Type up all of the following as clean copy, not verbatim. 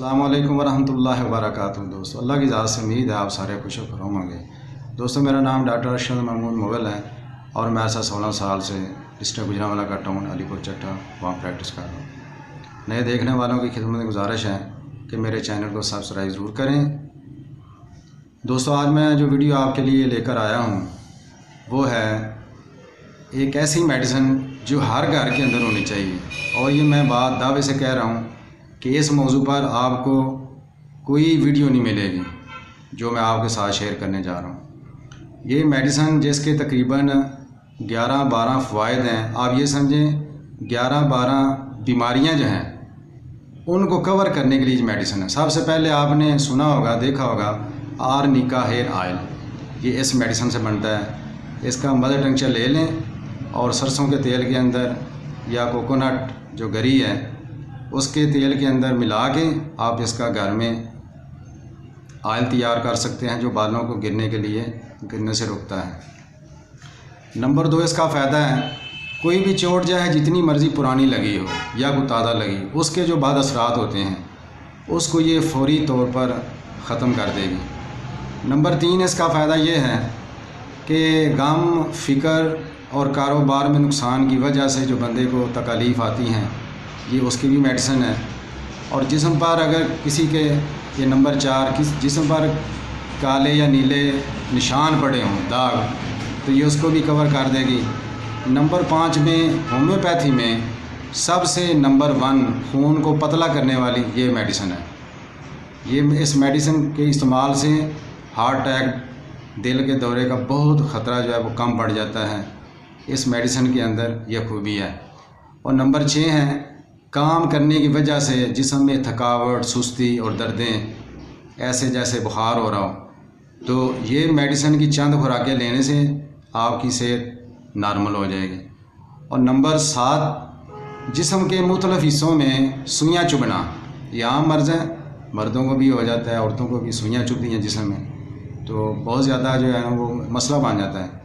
अस्सलामु अलैकुम वरहमतुल्लाहि वबरकातुहू। दोस्तों, अल्लाह की इजाज़त से उम्मीद है आप सारे खुश खरम होंगे। दोस्तों, मेरा नाम डॉक्टर अरशद महमूद मुग़ल है और मैं ऐसा 16 साल से डिस्ट्रिक्ट गुजरांवाला का टाउन अलीपुर चट्टा वहाँ प्रैक्टिस कर रहा हूँ। नए देखने वालों की खिदमत में गुजारिश है कि मेरे चैनल को सब्सक्राइब ज़रूर करें। दोस्तों, आज मैं जो वीडियो आपके लिए लेकर आया हूँ वो है एक ऐसी मेडिसिन जो हर घर के अंदर होनी चाहिए, और ये मैं बात दावे से कह रहा हूँ कि इस मौजू पर आपको कोई वीडियो नहीं मिलेगी जो मैं आपके साथ शेयर करने जा रहा हूँ। ये मेडिसिन जिसके तकरीबन 11-12 फ़वाइद हैं, आप ये समझें 11-12 बीमारियाँ जो हैं उनको कवर करने के लिए मेडिसिन है। सबसे पहले आपने सुना होगा, देखा होगा आर्निका हेयर ऑयल, ये इस मेडिसिन से बनता है। इसका मदर टंक्चर ले लें और सरसों के तेल के अंदर या कोकोनट जो गरी है उसके तेल के अंदर मिला के आप इसका घर में ऑयल तैयार कर सकते हैं, जो बालों को गिरने से रोकता है। नंबर 2, इसका फ़ायदा है कोई भी चोट चाहे जितनी मर्ज़ी पुरानी लगी हो या कोई ताज़ा लगी, उसके जो बाद असरात होते हैं उसको ये फौरी तौर पर ख़त्म कर देगी। नंबर 3, इसका फ़ायदा ये है कि गम, फ़िक्र और कारोबार में नुकसान की वजह से जो बंदे को तकलीफ़ आती हैं, ये उसकी भी मेडिसिन है। और जिस्म पर अगर किसी के, ये नंबर 4, किस जिस्म पर काले या नीले निशान पड़े हों, दाग, तो ये उसको भी कवर कर देगी। नंबर 5 में होम्योपैथी में सबसे नंबर 1 खून को पतला करने वाली ये मेडिसिन है। ये इस मेडिसिन के इस्तेमाल से हार्ट अटैक, दिल के दौरे का बहुत ख़तरा जो है वो कम बढ़ जाता है। इस मेडिसिन के अंदर यह खूबी है। और नंबर 6 है काम करने की वजह से जिस्म में थकावट, सुस्ती और दर्दें, ऐसे जैसे बुखार हो रहा हो, तो ये मेडिसिन की चंद खुराकें लेने से आपकी सेहत नॉर्मल हो जाएगी। और नंबर 7, जिस्म के मुख्तलिफ़ हिस्सों में सुइयाँ चुभना, ये आम मर्ज़ है, मर्दों को भी हो जाता है, औरतों को भी सुइयाँ चुभती हैं जिस्म में, तो बहुत ज़्यादा जो है ना वो मसला बन जाता है।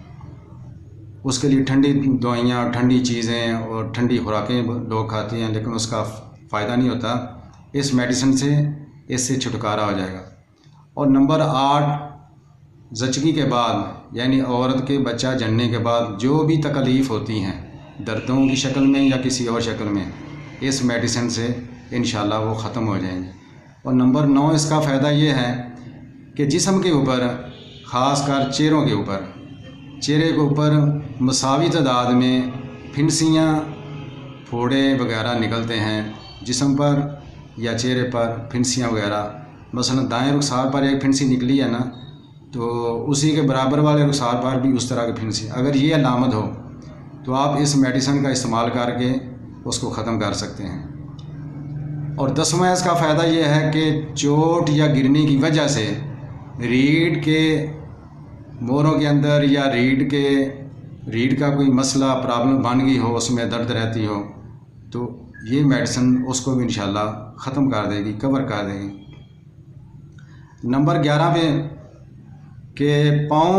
उसके लिए ठंडी दवाइयाँ, ठंडी चीज़ें और ठंडी खुराकें लोग खाते हैं, लेकिन उसका फ़ायदा नहीं होता। इस मेडिसिन से इससे छुटकारा हो जाएगा। और नंबर 8, ज़चगी के बाद यानी औरत के बच्चा जनने के बाद जो भी तकलीफ़ होती हैं दर्दों की शक्ल में या किसी और शक्ल में, इस मेडिसिन से इंशाल्लाह वो ख़त्म हो जाएंगे। और नंबर 9, इसका फ़ायदा ये है कि जिस्म के ऊपर, ख़ासकर चेहरे के ऊपर मसावी तादाद में फिनसियाँ, फोड़े वगैरह निकलते हैं जिस्म पर या चेहरे पर, फिनसियाँ वगैरह। मसलन दाएं रुखसार पर एक फिनसी निकली है ना, तो उसी के बराबर वाले रुखसार पर भी उस तरह की फिनसी, अगर ये अलामत हो तो आप इस मेडिसिन का इस्तेमाल करके उसको ख़त्म कर सकते हैं। और 10वां, इसका फ़ायदा ये है कि चोट या गिरने की वजह से रीढ़ के मोरों के अंदर या रीढ़ का कोई मसला, प्रॉब्लम बन गई हो, उसमें दर्द रहती हो, तो ये मेडिसिन उसको भी इंशाल्लाह ख़त्म कर देगी, कवर कर देगी। नंबर 11 पे कि पाँव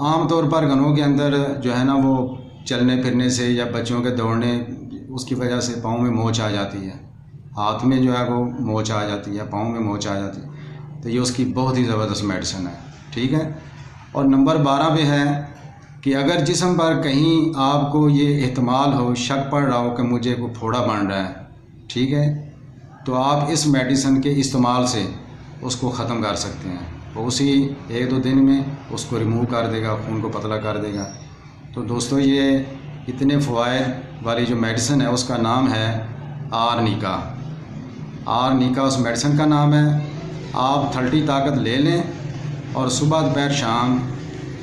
आम तौर पर घनों के अंदर जो है ना वो चलने फिरने से या बच्चों के दौड़ने, उसकी वजह से पाँव में मोच आ जाती है, हाथ में जो है वो मोच आ जाती है, पाँव में मोच आ जाती है, तो ये उसकी बहुत ही ज़बरदस्त मेडिसिन है। ठीक है। और नंबर 12 पे है कि अगर जिस्म पर कहीं आपको ये एहतमाल हो, शक पड़ रहा हो कि मुझे कोई फोड़ा बन रहा है, ठीक है, तो आप इस मेडिसिन के इस्तेमाल से उसको ख़त्म कर सकते हैं। वो उसी 1-2 दिन में उसको रिमूव कर देगा, खून को पतला कर देगा। तो दोस्तों, ये इतने फ़वाइद वाली जो मेडिसिन है उसका नाम है आर्निका उस मेडिसिन का नाम है। आप 30 ताकत ले लें और सुबह, दोपहर, शाम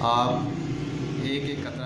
आप एक कतरा